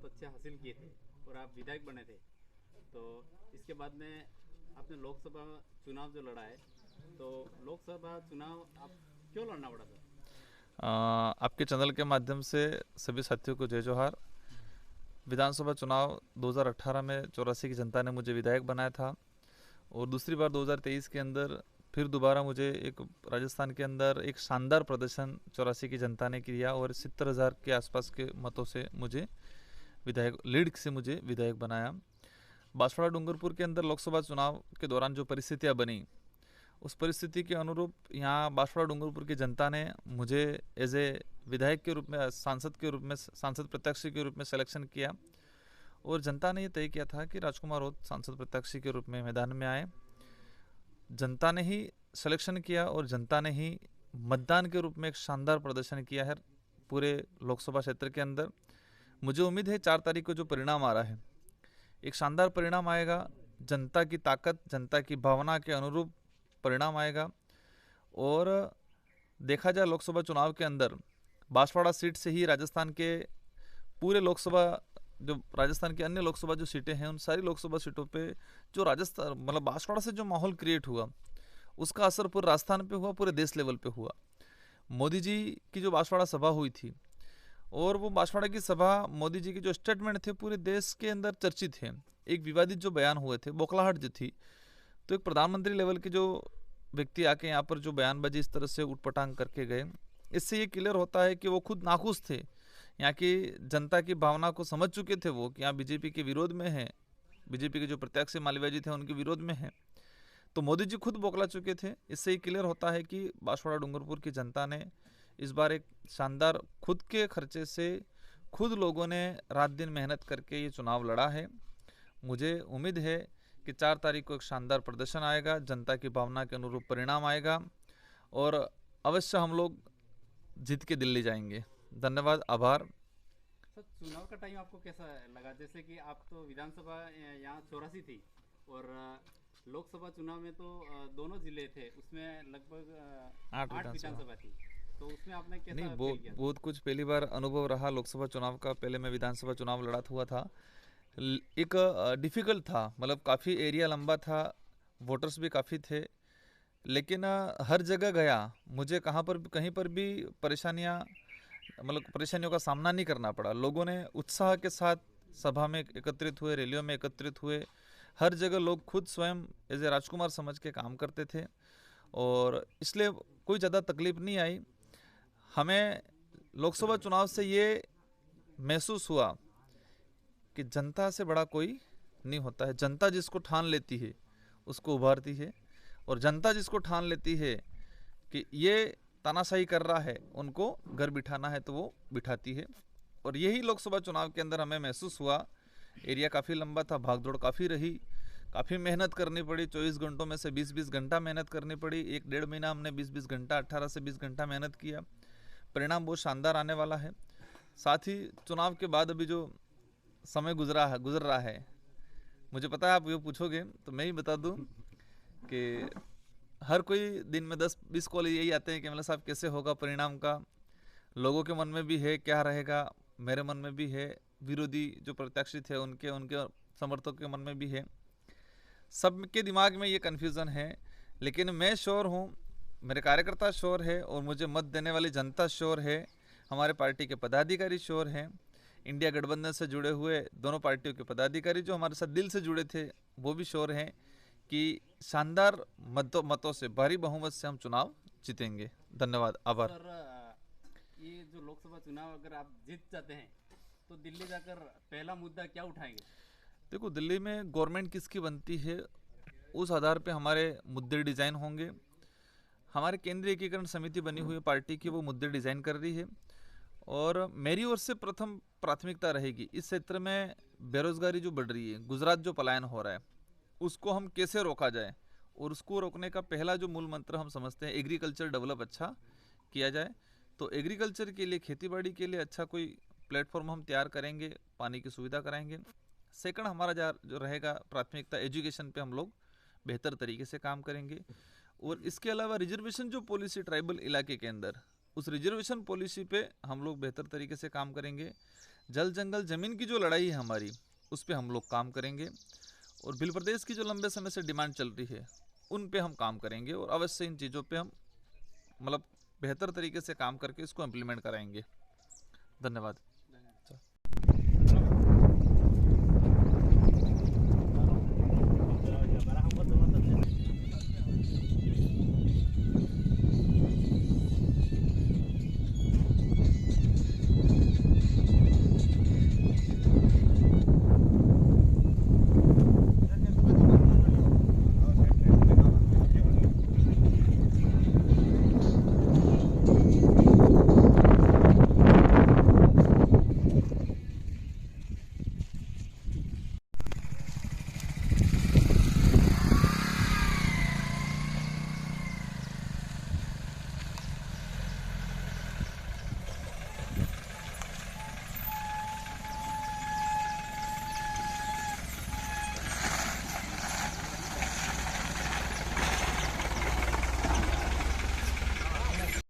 बहुत अच्छे हासिल किए थे और आप विधायक बने थे। तो इसके बाद में आपने लोकसभा चुनाव जो लड़ा है, तो लोकसभा चुनाव आप क्यों लड़ना पड़ा था? आपके चैनल के माध्यम से सभी साथियों को जय जोहार। विधानसभा चुनाव 2018 में 84 की जनता ने मुझे विधायक बनाया था और दूसरी बार 2023 के अंदर फिर दोबारा मुझे एक राजस्थान के अंदर एक शानदार प्रदर्शन 84 की जनता ने किया और 70,000 के आसपास के मतों से मुझे विधायक लीड से मुझे विधायक बनाया। बांसवाड़ा डूंगरपुर के अंदर लोकसभा चुनाव के दौरान जो परिस्थितियां बनी, उस परिस्थिति के अनुरूप यहाँ बांसवाड़ा डूंगरपुर की जनता ने मुझे एज ए विधायक के रूप में, सांसद के रूप में, सांसद प्रत्याशी के रूप में सिलेक्शन किया और जनता ने ये तय किया था कि राजकुमार राउत सांसद प्रत्याशी के रूप में मैदान में आए। जनता ने ही सिलेक्शन किया और जनता ने ही मतदान के रूप में एक शानदार प्रदर्शन किया है पूरे लोकसभा क्षेत्र के अंदर। मुझे उम्मीद है 4 तारीख को जो परिणाम आ रहा है, एक शानदार परिणाम आएगा। जनता की ताकत, जनता की भावना के अनुरूप परिणाम आएगा। और देखा जाए लोकसभा चुनाव के अंदर बांसवाड़ा सीट से ही राजस्थान के पूरे लोकसभा, जो राजस्थान की अन्य लोकसभा जो सीटें हैं, उन सारी लोकसभा सीटों पे जो राजस्थान मतलब बांसवाड़ा से जो माहौल क्रिएट हुआ, उसका असर पूरे राजस्थान पे हुआ, पूरे देश लेवल पे हुआ। मोदी जी की जो बांसवाड़ा सभा हुई थी और वो बांसवाड़ा की सभा, मोदी जी के जो स्टेटमेंट थे पूरे देश के अंदर चर्चित थे। एक विवादित जो बयान हुए थे, बौखलाहट जो थी, तो एक प्रधानमंत्री लेवल के जो व्यक्ति आके यहाँ पर जो बयानबाजी इस तरह से उठपटांग करके गए, इससे ये क्लियर होता है कि वो खुद नाखुश थे। यहाँ की जनता की भावना को समझ चुके थे वो कि यहाँ बीजेपी के विरोध में है, बीजेपी के जो प्रत्याशी मालेवाल जी थे उनके विरोध में है। तो मोदी जी खुद बौखला चुके थे। इससे ये क्लियर होता है कि बांसवाड़ा डूंगरपुर की जनता ने इस बार एक शानदार, खुद के खर्चे से खुद लोगों ने रात दिन मेहनत करके ये चुनाव लड़ा है। मुझे उम्मीद है कि 4 तारीख को एक शानदार प्रदर्शन आएगा, जनता की भावना के अनुरूप परिणाम आएगा और अवश्य हम लोग जीत के दिल्ली जाएंगे। धन्यवाद, आभार। सर, चुनाव का टाइम आपको कैसा लगा? जैसे कि आप तो विधानसभा यहाँ 84 थी और लोकसभा चुनाव में तो दोनों जिले थे, उसमें लगभग 8 8 विधानसभा। विधानसभा थी। तो उसमें आपने नहीं, कैसा फील बहुत किया था? बहुत कुछ पहली बार अनुभव रहा लोकसभा चुनाव का। पहले मैं विधानसभा चुनाव लड़ा हुआ था। एक डिफ़िकल्ट था, मतलब काफ़ी एरिया लंबा था, वोटर्स भी काफ़ी थे, लेकिन हर जगह गया मुझे कहाँ पर कहीं पर भी परेशानियों का सामना नहीं करना पड़ा। लोगों ने उत्साह के साथ सभा में एकत्रित हुए, रैलियों में एकत्रित हुए। हर जगह लोग खुद स्वयं एज ए राजकुमार समझ के काम करते थे और इसलिए कोई ज़्यादा तकलीफ नहीं आई हमें। लोकसभा चुनाव से ये महसूस हुआ कि जनता से बड़ा कोई नहीं होता है। जनता जिसको ठान लेती है उसको उभारती है और जनता जिसको ठान लेती है कि ये तानाशाही कर रहा है, उनको घर बिठाना है, तो वो बिठाती है। और यही लोकसभा चुनाव के अंदर हमें महसूस हुआ। एरिया काफ़ी लंबा था, भागदौड़ काफ़ी रही, काफ़ी मेहनत करनी पड़ी। 24 घंटों में से 20-20 घंटा मेहनत करनी पड़ी। 1-1.5 महीना हमने 20-20 घंटा, 18 से 20 घंटा मेहनत किया। परिणाम बहुत शानदार आने वाला है। साथ ही चुनाव के बाद अभी जो समय गुजर रहा है, मुझे पता है आप ये पूछोगे तो मैं ही बता दूं कि हर कोई दिन में 10-20 कॉल यही आते हैं कि मतलब साहब कैसे होगा परिणाम का। लोगों के मन में भी है क्या रहेगा, मेरे मन में भी है, विरोधी जो प्रत्याशी थे उनके उनके समर्थकों के मन में भी है, सबके दिमाग में ये कन्फ्यूज़न है। लेकिन मैं श्योर हूँ, मेरे कार्यकर्ता श्योर है और मुझे मत देने वाली जनता श्योर है, हमारे पार्टी के पदाधिकारी श्योर हैं, इंडिया गठबंधन से जुड़े हुए दोनों पार्टियों के पदाधिकारी जो हमारे साथ दिल से जुड़े थे वो भी श्योर हैं कि शानदार मतों से, भारी बहुमत से हम चुनाव जीतेंगे। धन्यवाद, आभार। सर, ये जो लोकसभा चुनाव अगर आप जीत जाते हैं तो दिल्ली जाकर पहला मुद्दा क्या उठाएंगे? देखो, दिल्ली में गवर्नमेंट किसकी बनती है उस आधार पे हमारे मुद्दे डिज़ाइन होंगे। हमारे केंद्रीय एकीकरण समिति बनी हुई पार्टी की वो मुद्दे डिज़ाइन कर रही है और मेरी ओर से प्रथम प्राथमिकता रहेगी इस क्षेत्र में बेरोजगारी जो बढ़ रही है, गुजरात जो पलायन हो रहा है, उसको हम कैसे रोका जाए। और उसको रोकने का पहला जो मूल मंत्र हम समझते हैं, एग्रीकल्चर डेवलप अच्छा किया जाए। तो एग्रीकल्चर के लिए, खेतीबाड़ी के लिए अच्छा कोई प्लेटफॉर्म हम तैयार करेंगे, पानी की सुविधा कराएंगे। सेकंड हमारा जो रहेगा प्राथमिकता, एजुकेशन पे हम लोग बेहतर तरीके से काम करेंगे। और इसके अलावा रिजर्वेशन जो पॉलिसी ट्राइबल इलाके के अंदर, उस रिजर्वेशन पॉलिसी पे हम लोग बेहतर तरीके से काम करेंगे। जल जंगल ज़मीन की जो लड़ाई है हमारी, उस पे हम लोग काम करेंगे। और भिल प्रदेश की जो लंबे समय से डिमांड चल रही है, उन पे हम काम करेंगे और अवश्य इन चीज़ों पे हम मतलब बेहतर तरीके से काम करके इसको इम्प्लीमेंट कराएंगे। धन्यवाद। धन्यवाद।